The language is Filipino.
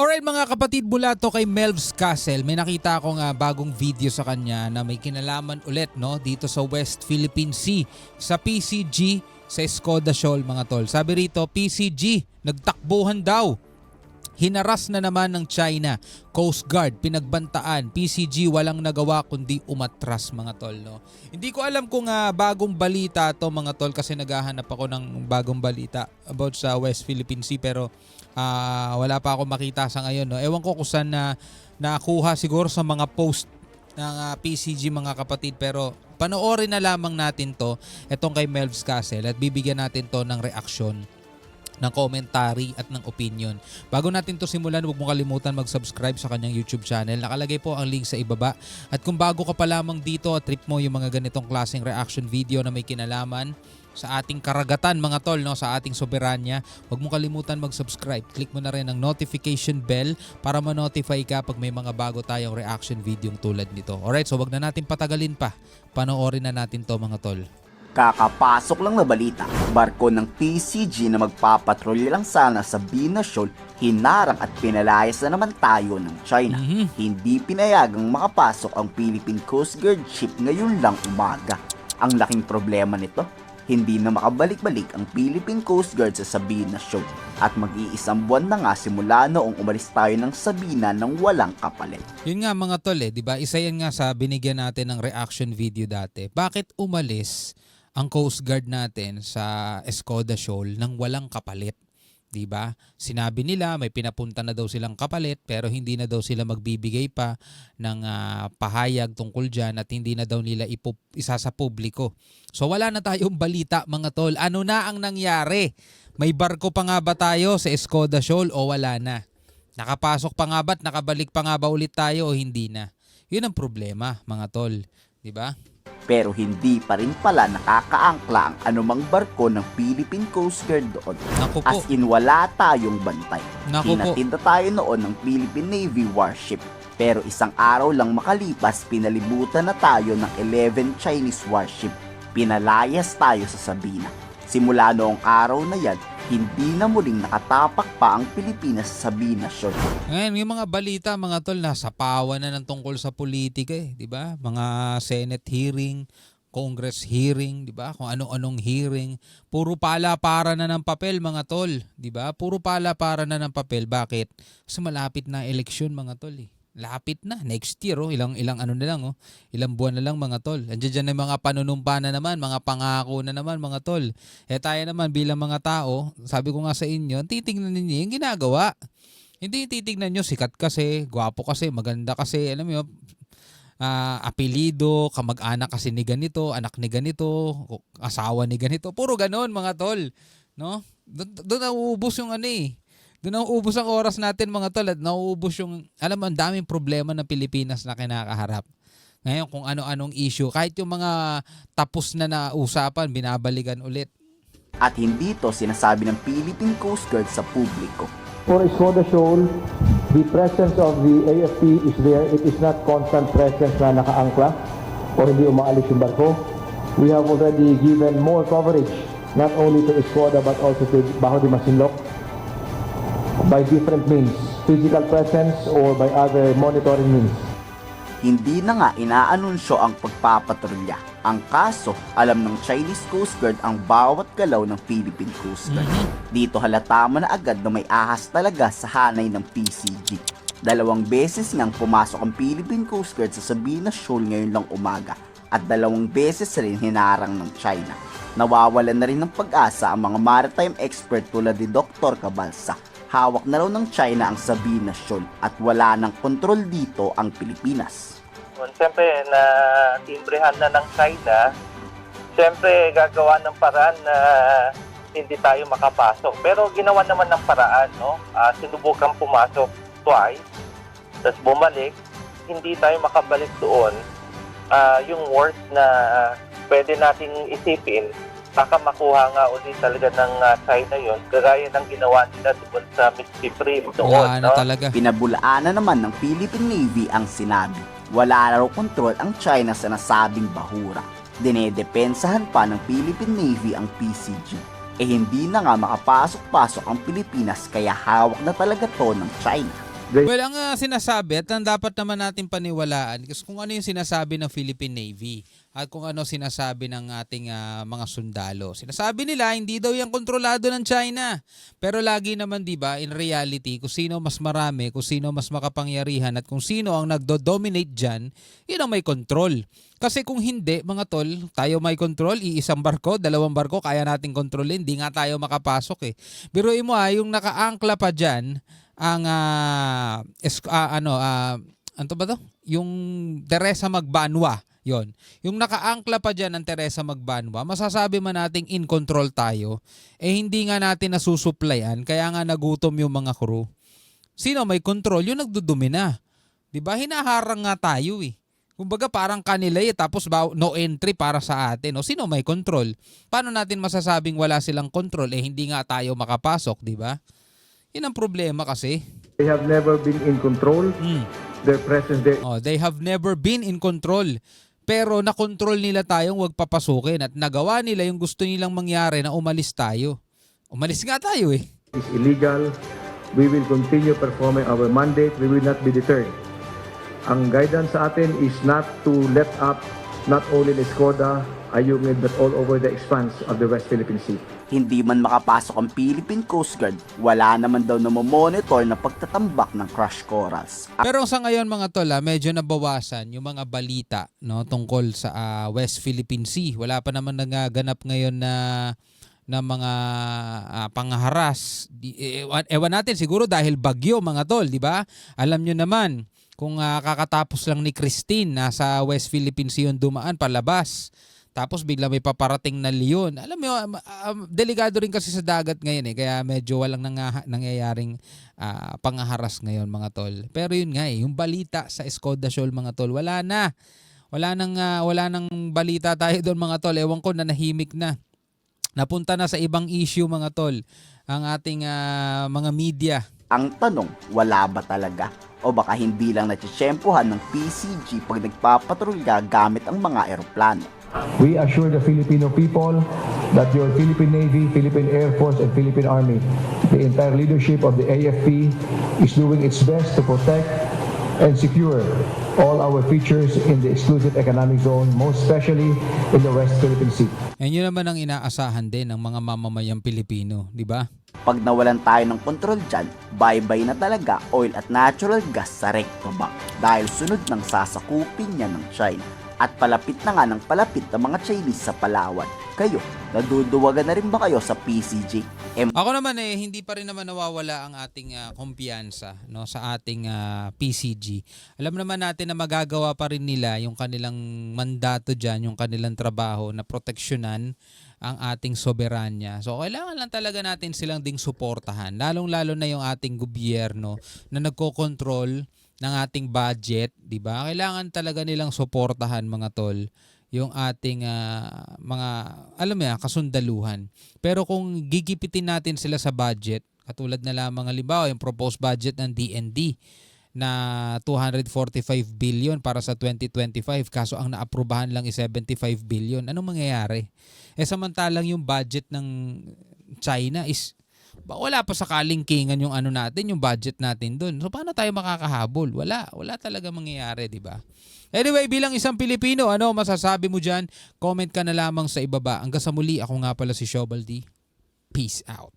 Alright mga kapatid, mula to kay Melvs Castle, may nakita akong bagong video sa kanya na may kinalaman ulit dito sa West Philippine Sea, sa PCG, sa Escoda Shoal mga tol. Sabi rito, PCG, nagtakbuhan daw. Hinaras na naman ng China, Coast Guard, pinagbantaan, PCG walang nagawa kundi umatras mga tol. Hindi ko alam kung bagong balita to mga tol kasi naghahanap ako ng bagong balita about sa West Philippine Sea pero wala pa ako makita sa ngayon. Ewan ko kung saan na nakuha siguro sa mga post ng PCG mga kapatid pero panoorin na lamang natin to etong kay Melvs Castle at bibigyan natin to ng reaksyon, ng commentary at ng opinion. Bago natin to simulan, huwag mong kalimutan mag-subscribe sa kanyang YouTube channel. Nakalagay po ang link sa ibaba. At kung bago ka pa lamang dito at trip mo yung mga ganitong klaseng reaction video na may kinalaman sa ating karagatan mga tol, sa ating soberanya, huwag mong kalimutan mag-subscribe. Click mo na rin ang notification bell para ma-notify ka pag may mga bago tayong reaction video tulad nito. Alright, so wag na natin patagalin pa. Panoorin na natin to mga tol. Kakapasok lang na balita, barko ng PCG na magpapatrolya lang sana sa Bina Shoal, hinarang at pinalayas na naman tayo ng China. Hindi pinayagang makapasok ang Philippine Coast Guard ship ngayon lang umaga. Ang laking problema nito, hindi na makabalik-balik ang Philippine Coast Guard sa Sabina Shoal at mag-iisang buwan na nga simula noong umalis tayo ng Sabina nang walang kapalit. Yun nga mga tol di ba? Isa yan nga sa binigyan natin ng reaction video dati. Bakit umalis ang Coast Guard natin sa Escoda Shoal nang walang kapalit? 'Di ba? Sinabi nila may pinapunta na daw silang kapalit pero hindi na daw sila magbibigay pa ng pahayag tungkol diyan at hindi na daw nila isa sa publiko. So wala na tayong balita mga tol. Ano na ang nangyari? May barko pa nga ba tayo sa Escoda Shoal o wala na? Nakapasok pa nga ba at nakabalik pa nga ba ulit tayo o hindi na? 'Yun ang problema mga tol, 'di ba? Pero hindi pa rin pala nakakaangkla ang anumang barko ng Philippine Coast Guard doon. Naku po. As in wala tayong bantay. Naku po. Hinatinda tayo noon ng Philippine Navy warship. Pero isang araw lang makalipas, pinalibutan na tayo ng 11 Chinese warship. Pinalayas tayo sa Sabina. Simula noong araw na yan, hindi na muling nakatapak pa ang Pilipinas sa Sabina Shoal. Ngayon, yung mga balita mga tol, nasa pawa na ng tungkol sa politika di ba? Mga Senate hearing, Congress hearing, di ba? Kung anong hearing. Puro pala-para na ng papel mga tol, di ba? Puro pala-para na ng papel. Bakit? Kasi malapit na eleksyon mga tol Lapit na. Next year, ilang ano na lang, ilang buwan na lang mga tol. Andiyan na mga panunumpa na naman, mga pangako na naman mga tol. Tayo naman bilang mga tao, sabi ko nga sa inyo, titignan ninyo yung ginagawa. Hindi titignan nyo, sikat kasi, gwapo kasi, maganda kasi, alam mo yun, apelido, kamag-anak kasi ni ganito, anak ni ganito, asawa ni ganito. Puro ganon mga tol. No? Doon nauubos yung Doon nauubos ang oras natin mga tol at nauubos yung, alam mo, ang daming problema ng Pilipinas na kinakaharap. Ngayon kung ano-anong issue, kahit yung mga tapos na usapan, binabalikan ulit. At hindi to sinasabi ng Philippine Coast Guard sa publiko. For Escoda Shoal, the presence of the AFP is there. It is not constant presence na nakaangkla o hindi umaalis yung barko. We have already given more coverage, not only to Escoda but also to Bajo de Masinloc, by different means, physical presence or by other monitoring means. Hindi na nga inaanunsyo ang pagpapatrolya. Ang kaso, alam ng Chinese Coast Guard ang bawat galaw ng Philippine Coast Guard. Dito halata mo na agad na may ahas talaga sa hanay ng PCG. 2 beses ngang pumasok ang Philippine Coast Guard sa Sabina Shoal ngayon lang umaga at 2 beses rin hinarang ng China. Nawawalan na rin ng pag-asa ang mga maritime expert tulad ni Dr. Cabalsa. Hawak na raw ng China ang Sabina Shoal at wala nang kontrol dito ang Pilipinas. Siyempre, na timbrehan na ng China, siyempre gagawa ng paraan na hindi tayo makapasok. Pero ginawa naman ng paraan, sinubukan pumasok twice, tapos bumalik, hindi tayo makabalik doon. Yung worst na pwede nating isipin, baka makuha nga ulit talaga ng China yon, kagaya ng ginawa nila doon sa Mississippi doon. Wala na talaga. Pinabulaan na naman ng Philippine Navy ang sinabi. Wala na raw kontrol ang China sa nasabing bahura. Dinedepensahan pa ng Philippine Navy ang PCG. Hindi na nga makapasok-pasok ang Pilipinas kaya hawak na talaga to ng China. They Well, ang sinasabi at ang dapat naman natin paniwalaan kasi kung ano yung sinasabi ng Philippine Navy at kung ano sinasabi ng ating mga sundalo. Sinasabi nila hindi daw yan kontrolado ng China. Pero lagi naman 'di ba in reality kung sino mas marami, kung sino mas makapangyarihan at kung sino ang nagdo-dominate diyan, yun ang may control. Kasi kung hindi, mga tol, tayo may control, iisang barko, dalawang barko, kaya nating kontrolin, hindi nga tayo makapasok eh. Biruin mo yung nakaangkla pa diyan ang ano ba to? Yung Teresa Magbanwa. Yon. Yung nakaangkla pa diyan ng Teresa Magbanwa, masasabi man nating in control tayo, hindi nga natin nasusuplayan, kaya nga nagutom yung mga crew. Sino may control? Yung nagdudumi na. 'Di ba? Hinaharang nga tayo eh. Kumbaga parang kanila tapos no entry para sa atin. O sino may control? Paano natin masasabing wala silang control hindi nga tayo makapasok, 'di ba? Yan ang problema kasi. have never been in control. Their presence there They have never been in control. Pero nakontrol nila tayong wag papasukin at nagawa nila yung gusto nilang mangyari na umalis tayo. Umalis nga tayo eh. is illegal. We will continue performing our mandate. We will not be deterred. Ang guidance sa atin is not to let up not only in Escoda, Ayungin, but all over the expanse of the West Philippine Sea. Hindi man makapasok ang Philippine Coast Guard, wala naman daw namomonitor na pagtatambak ng crush corals. Pero sa ngayon mga tol, medyo nabawasan yung mga balita no tungkol sa West Philippine Sea. Wala pa naman nagaganap ngayon na mga pangharas. Ewan natin siguro dahil bagyo mga tol, di ba? Alam nyo naman kung kakatapos lang ni Christine nasa West Philippine Sea yung dumaan palabas. Tapos bigla may paparating na leon. Alam mo, delikado rin kasi sa dagat ngayon kaya medyo walang nangyayaring pangharas ngayon mga tol. Pero yun nga yung balita sa Escoda Shoal mga tol, wala na. Wala nang balita tayo doon mga tol. Ewan ko na nahimik na. Napunta na sa ibang issue mga tol ang ating mga media. Ang tanong, wala ba talaga? O baka hindi lang natsitsyempohan ng PCG pag nagpapatrolya gamit ang mga eroplano? We assure the Filipino people that your Philippine Navy, Philippine Air Force, and Philippine Army, the entire leadership of the AFP, is doing its best to protect and secure all our features in the exclusive economic zone, most especially in the West Philippine Sea. Yun naman ang inaasahan din ng mga mamamayang Pilipino, di ba? Pag nawalan tayo ng kontrol dyan, bye-bye na talaga oil at natural gas sa recto bank dahil sunod ng sasakupin niya ng China. At palapit na nga ng palapit ang mga Chinese sa Palawan. Kayo, naduduwagan na rin ba kayo sa PCG? Ako naman hindi pa rin naman nawawala ang ating kumpiyansa no, sa ating PCG. Alam naman natin na magagawa pa rin nila yung kanilang mandato dyan, yung kanilang trabaho na proteksyonan ang ating soberanya. So kailangan lang talaga natin silang ding suportahan. Lalong-lalo na yung ating gobyerno na nagko-control ng ating budget, 'di ba? Kailangan talaga nilang suportahan mga tol yung ating mga alam mo kasundaluhan. Pero kung gigipitin natin sila sa budget, katulad na lamang halimbawa yung proposed budget ng DND na 245 billion para sa 2025 kaso ang naaprubahan lang is 75 billion. Anong mangyayari? Samantalang yung budget ng China is wala pa sa kalingkingan yung natin, yung budget natin doon. So paano tayo makakahabol? Wala talaga mangyayari, 'di ba? Anyway, bilang isang Pilipino, ano masasabi mo diyan? Comment ka na lamang sa ibaba. Hanggang sa muli, ako nga pala si Shobaldi. Peace out.